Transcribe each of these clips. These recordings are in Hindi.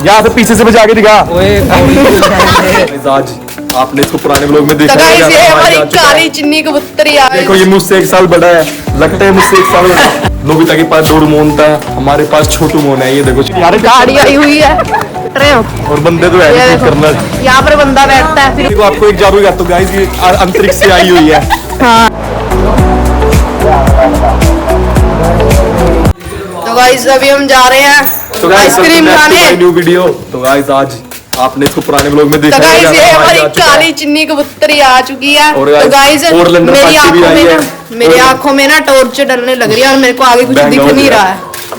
यहाँ से पीछे से बजा के दिखा। आज आपने इसको पुराने ब्लॉग में देखा है। ये हमारी काली चिन्नी कबूतरी आ गई। देखो ये मुझसे 1 साल बड़ा है, लगता है मुझसे 1 साल बड़ा। नोबिता के पास डोरेमोन था, हमारे पास छोटू मोन है। ये देखो यार गाड़ी आई हुई है और बंदे तो है करना। यहाँ पर बंदा बैठता है। फिर आपको एक जादू तो गाइस ये अंतरिक्ष से आई हुई है। हाँ। तो गाइस अभी हम जा रहे हैं आइसक्रीम खाने। New video. तो गाइस आज आपने इसको पुराने ब्लॉग में देखा है। तो ये हमारी काली चिन्नी कबूतरी आ चुकी है। तो गाइस मेरी आंखों में ना टॉर्च डलने लग रही है और मेरे को आगे कुछ दिख नहीं रहा है।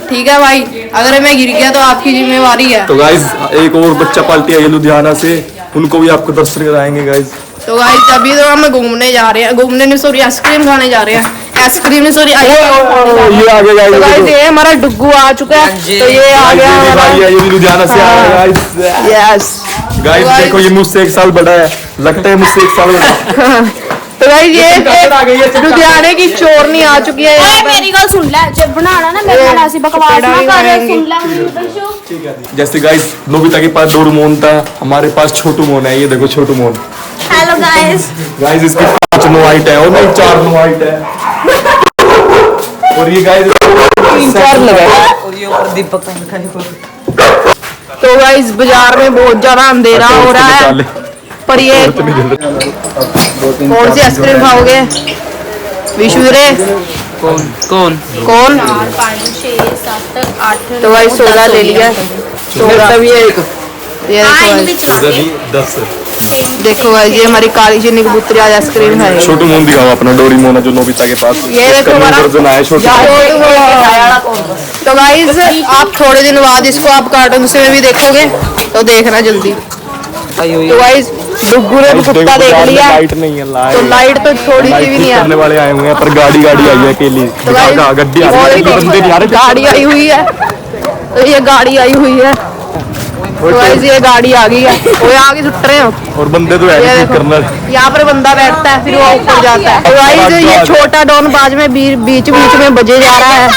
ठीक है भाई, अगर मैं गिर गया तो आपकी जिम्मेवारी है। तो गाइस एक और बच्चा पार्टी आई है लुधियाना से, उनको भी आपको दर्शन कराएंगे गाइस। तो गाइस अभी तो हम घूमने जा रहे हैं, घूमने नहीं सॉरी आइसक्रीम खाने जा रहे हैं। आइसक्रीम नहीं सॉरी ये आ गया गाइस। तो गाइस ये हमारा डुग्गू आ चुका है। तो ये आ गया भाई, ये भी लुधियाना से आया है गाइस। यस गाइस देखो ये मुझसे 1 साल बड़ा है, लगता है मुझसे 1 साल बड़ा। तो गाइस ये लुधियाने की चोरनी आ चुकी है। मेरी गल सुन ले, जब बनाना ना मेरे नाल ऐसी बकवास ना कर, सुन ले। जैसे गाइस नोबिता के पास डोरेमोन था, हमारे पास छोटू मोन है। ये देखो छोटू मोन। Hello guys. गाइस इसके 5 नो हाइट है और नहीं 4 नो हाइट है। और ये गाइस 3-4 लगा और ये ऊपर दीपक तो गाइस बाजार में बहुत ज्यादा अंधेरा हो रहा है, पर ये कौन सी आइसक्रीम खाओगे विशुरे? कौन 5 6 7 8। तो गाइस 16 ले लिया। 16 भी है एक। ये देखो गाइस ये हमारी काली चिन्नी कबूतरी आज आइसक्रीम है। छोटू मोन दिखाओ अपना डोरेमोन है जो नोबिता के पास। ये देखो हमारा तो गाइस आप थोड़े दिन बाद इसको आप कार्टून से भी देखोगे, तो देखना जल्दी। तो गाइस डुग्गू ने कुत्ता देख लिया। लाइट नहीं है, तो लाइट तो थोड़ी सी भी नहीं है। करने वाले आए हुए हैं, पर गाड़ी आई है अकेली। तो गाड़ी आई हुई है। तो ये गाड़ी आई हुई है। तो गाइस ये गाड़ी आ गई है। वो आगे छुट रहे हो और बंदे तो है करना। यहाँ पर बंदा बैठता है, फिर वो ऊपर जाता है। तो गाइस ये छोटा डॉन बाज में बीच में बजे जा रहा है।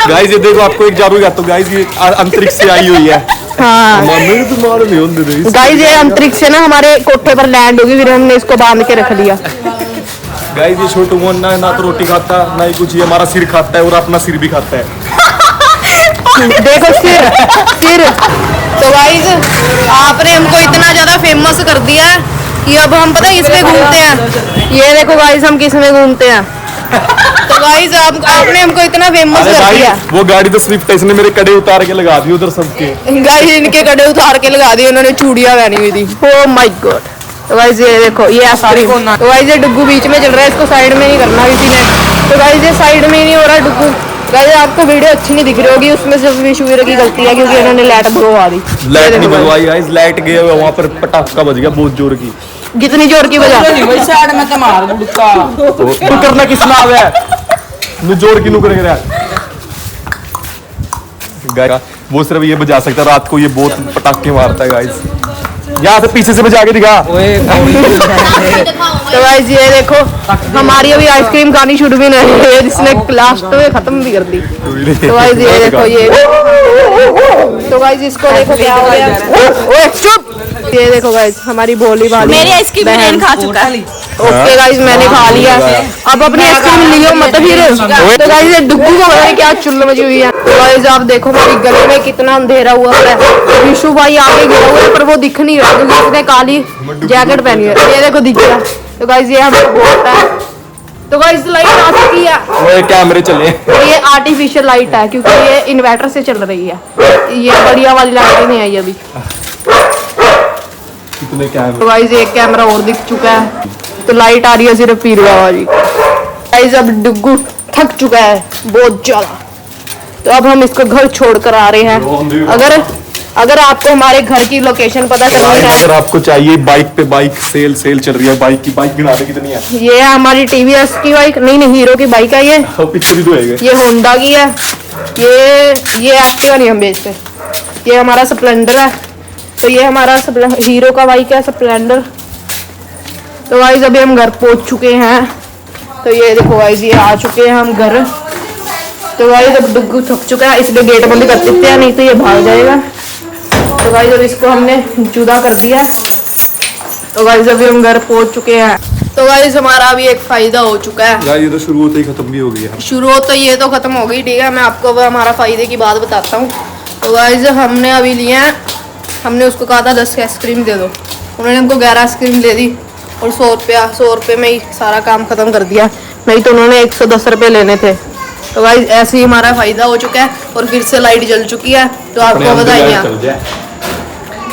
गाइस ये देखो आपको एक जादू तो गाइस ये अंतरिक्ष से आई हुई है। हाँ गाइस ये अंतरिक्ष से ना हमारे कोठे पर लैंड होगी, फिर हमने इसको बांध के रख लिया। गाइस ये छोटू मोन ना तो रोटी खाता ना ही कुछ, ये हमारा सिर खाता है और अपना सिर भी खाता है। देखो सिर। तो गाइस आपने हमको इतना ज्यादा फेमस कर दिया है कि अब हम पता है किसमें घूमते हैं। ये देखो गाइस हम किसमें घूमते हैं। तो गाइस आपने हमको इतना फेमस कर दिया। वो गाड़ी तो स्विफ्ट है, इसने मेरे कड़े उतार के लगा दी उधर सबके। गाइस इनके कड़े उतार के लगा दिए, उन्होंने चूड़ियां पहनी हुई थी। Oh my God. तो गाइस ये देखो ये आसानी। तो गाइस ये डुग्गू बीच में चल रहा है, इसको साइड में नहीं करना किसी ने। तो गाइस ये साइड में ही नहीं हो रहा डुग्गू। गाइस आपको वीडियो अच्छी नहीं दिख रही होगी, उसमें सिर्फ विशुवीर की गलती है क्योंकि उन्होंने लाइट भगवा दी। लाइट नहीं भगवाई गाइस, लाइट गए वहां पर पटाखा बज गया बहुत जोर की। कितनी जोर की बजा? साइड में मार बुड़का तो करना किस नाम है नु जोर की नु करेगा गाइस। वो सिर्फ ये बजा सकता है, रात को ये बहुत पटाखे मारता है गाइस। यहाँ से पीछे से बजा के दिखा। तो गाइस ये देखो हमारी अभी आइसक्रीम खानी शुरू भी नहीं है, जिसने लास्ट में खत्म भी कर दी। तो गाइस ये देखो ये। तो गाइस इसको देखो क्या हो गया। ओए चुप। ये देखो गाइस हमारी भोली भाली मेरी आइसक्रीम बहन खा चुका है। ओके गाइस मैंने खा लिया। अब अपनी आइसक्रीम लियो मत फिर। तो गाइस ये डुग्गू को पता नहीं क्या चुल्ल मची हुई है। तो गाइस आप देखो मेरी गले में कितना अंधेरा हुआ है। विशु भाई आगे गिरा हुआ है पर वो दिख नहीं रहा क्योंकि उसने काली जैकेट पहनी है। ये देखो दिख गया। तो गाइस ये हमको बोलता है। तो गाइस लाइट आ चुकी है। वो कैमरे चले। ये आर्टिफिशियल लाइट है क्योंकि ये इन्वर्टर से चल रही है, ये बढ़िया वाली लाइट नहीं आई अभी। कितने कैमरे। तो गाइस एक कैमरा और दिख चुका है। तो लाइट आ रही है सिर्फ पीरवा वाली। गाइस अब डुग्गू थक चुका है बहुत ज्यादा, तो अब हम इसको घर छोड़ कर आ रहे हैं। अगर आपको हमारे घर की लोकेशन पता करनी है, अगर आपको चाहिए बाइक पे बाइक सेल चल रही है। बाइक गिना दे कितनी है। ये है हमारी टीवीएस की बाइक, नहीं हीरो की बाइक है ये। पीछे भी तो है। ये होंडा की है। ये एक्टिवा नहीं हम बेचते। ये हमारा स्प्लेंडर है। तो ये हमारा हीरो का बाइक है स्प्लेंडर। तो गाइस अभी हम घर पहुंच चुके हैं। तो ये देखो गाइस ये आ चुके हैं हम घर। तो गाइस अब डुग्गू थक चुका है इसलिए गेट बंद कर देते हैं, नहीं तो ये भाग जाएगा। गाइस अब इसको हमने जुदा कर दिया। तो गाइस अभी हम घर पहुंच चुके हैं। तो गाइस हमारा अभी एक फायदा हो चुका है। गाइस ये तो शुरू होते ही खत्म भी हो गया। शुरू तो ये तो खत्म हो गई, ठीक है। मैं आपको अब हमारा फायदे की बात बताता हूँ। तो गाइस हमने अभी लिए हैं, हमने उसको कहा था 10 की आइसक्रीम दे दो, उन्होंने हमको 11 आइसक्रीम दे दी और 100 रुपये में ही सारा काम खत्म कर दिया। नहीं तो उन्होंने 110 रुपये लेने थे। तो गाइस ऐसे ही हमारा फायदा हो चुका है और फिर से लाइट जल चुकी है। तो आपको बताइए।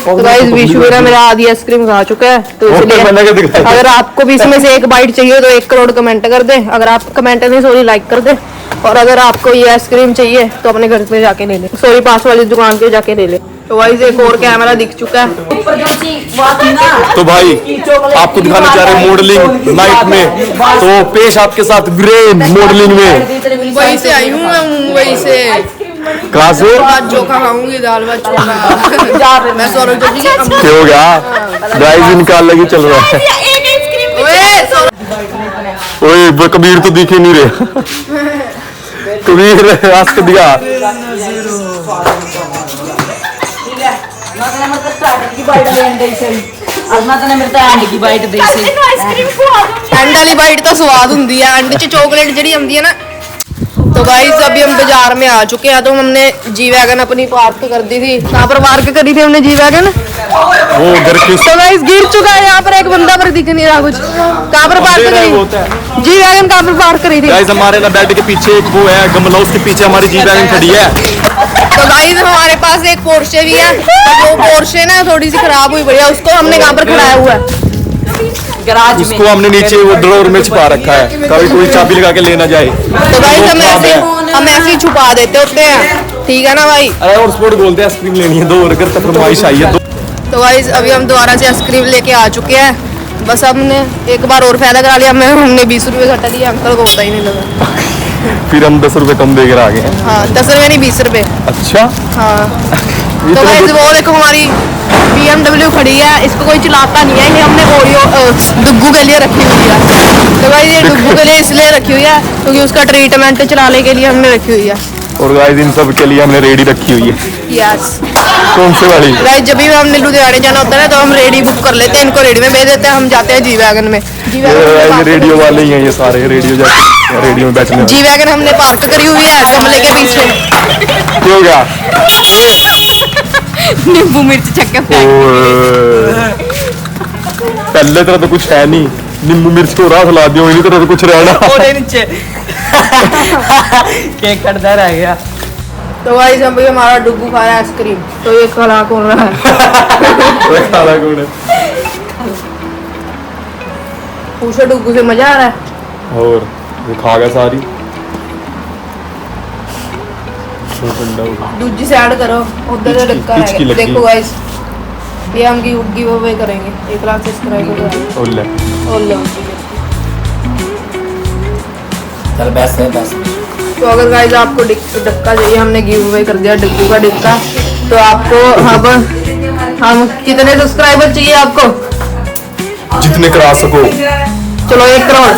तो गाइस विशु मेरा आधी आइसक्रीम खा चुका है, तो इसलिए अगर आपको भी इसमें से एक बाइट चाहिए तो 1 करोड़ कमेंट कर दे। अगर आप कमेंट नहीं सॉरी लाइक कर दे। और अगर आपको ये आइसक्रीम चाहिए तो अपने घर पे जाके ले ले, सॉरी पास वाली दुकान पे जाके ले ले। तो गाइस एक और कैमरा दिख चुका है। तो भाई आपको दिखाना चाह रहे हैं मॉडलिंग नाइट में, तो पेश आपके साथ ब्रेन मॉडलिंग में। वहीं से आई हूँ मैं, मुंबई से। कहाँ से? आज चोखा खाऊंगी, दाल भात चोखा। मैं सौरभ जोशी की अम्मा। क्या हो गया गाइस? इनका अलग ही चल रहा है। ओए वो कबीर तो दिखे नहीं रहे। कबीर आज दिया। एंड वाली बाइट तो स्वाद हुंदी है, एंड च चॉकलेट जड़ी आंदी है ना। तो गाइस अभी हम बाजार में आ चुके हैं। तो हमने जी वैगन अपनी पार्क कर दी थी। कहाँ पर पार्क करी थी हमने जी वैगन? वो घर के तो गाइस गिर चुका है यहाँ पर एक बंदा, पर दिख नहीं रहा कुछ। कहाँ पर पार्क करी जी वैगन? कहाँ पर पार्क करी थी? गाइस हमारे ना बेड के पीछे एक वो है गमला, उसके पीछे हमारी जी वैगन खड़ी है। तो गाइस हमारे पास एक पोर्शे भी है। वो पोर्शे ना थोड़ी सी खराब हुई पड़ी है, उसको हमने कहाँ पर खड़ाया हुआ है? गैराज में। उसको हमने नीचे वो ड्रॉर में छुपा रखा है, कभी कोई चाबी लगा के ले ना जाए। तो गाइस हम ऐसे ही छुपा देते होते हैं, ठीक है ना भाई? अरे और स्पोर्ट बोलते हैं आइसक्रीम लेनी है, 2 वर्कर तक फरमाइश आई है। तो गाइस अभी हम दोबारा से आइसक्रीम लेके आ चुके हैं। बस हमने एक बार और फायदा करा लिया। हमने 20 रुपये घटा दिया, अंकल को पता ही नहीं लगा। फिर हम 10 रुपए कम देकर आ गए। हाँ 10 रुपये नहीं 20 रुपये। अच्छा हाँ तो गाइस वो देखो हमारी BMW खड़ी है, इसको कोई चलाता नहीं है। ये हमने ओरियो डुग्गू के लिए रखी हुई है। तो गाइस ये डुग्गू के लिए इसलिए रखी हुई है क्योंकि उसका ट्रीटमेंट चलाने के लिए हमने रखी हुई है। और गाइस इन सब के लिए हमने रेडी रखी हुई है। यस कौन से वाली? गाइस जब भी हमने लुधियाने जाना होता है तो हम रेडी बुक कर लेते हैं, इनको रेडी में भेज देते हैं, हम जाते हैं जी वैगन में। ये रेडियो वाले ही हैं ये सारे, रेडियो जाते रेडियो में बैठने। जी वैगन हमने पार्क करी हुई है गमले के पीछे। क्या हो गया? नींबू मिर्च चक्के पहले तरह तो कुछ है नहीं, नींबू मिर्च को रास ला दियो, इन्हीं तरह तो कुछ रहना। नीचे केक कटता रह गया। तो गाइस अभी हमारा डुग्गू खा रहा है आइसक्रीम। तो ये खड़ा कौन रहा है? खाना कौन है? पूछो डुग्गू से मजा आ रहा है? और वो खा गया सारी। ठंडा हो गया। दूजी साइड करो, उधर से डक्का पिचकी है। लगी। देखो गाइस ये हम गिव अवे करेंगे 1 लाख सब्सक्राइबर का। और ले और लो। चल बस है बस। तो अगर गाइस आपको डक्का चाहिए, हमने गिव अवे कर दिया डुग्गू का डक्का। तो आपको हम कितने सब्सक्राइबर चाहिए आपको? जितने करा सको। चलो 1 करोड़।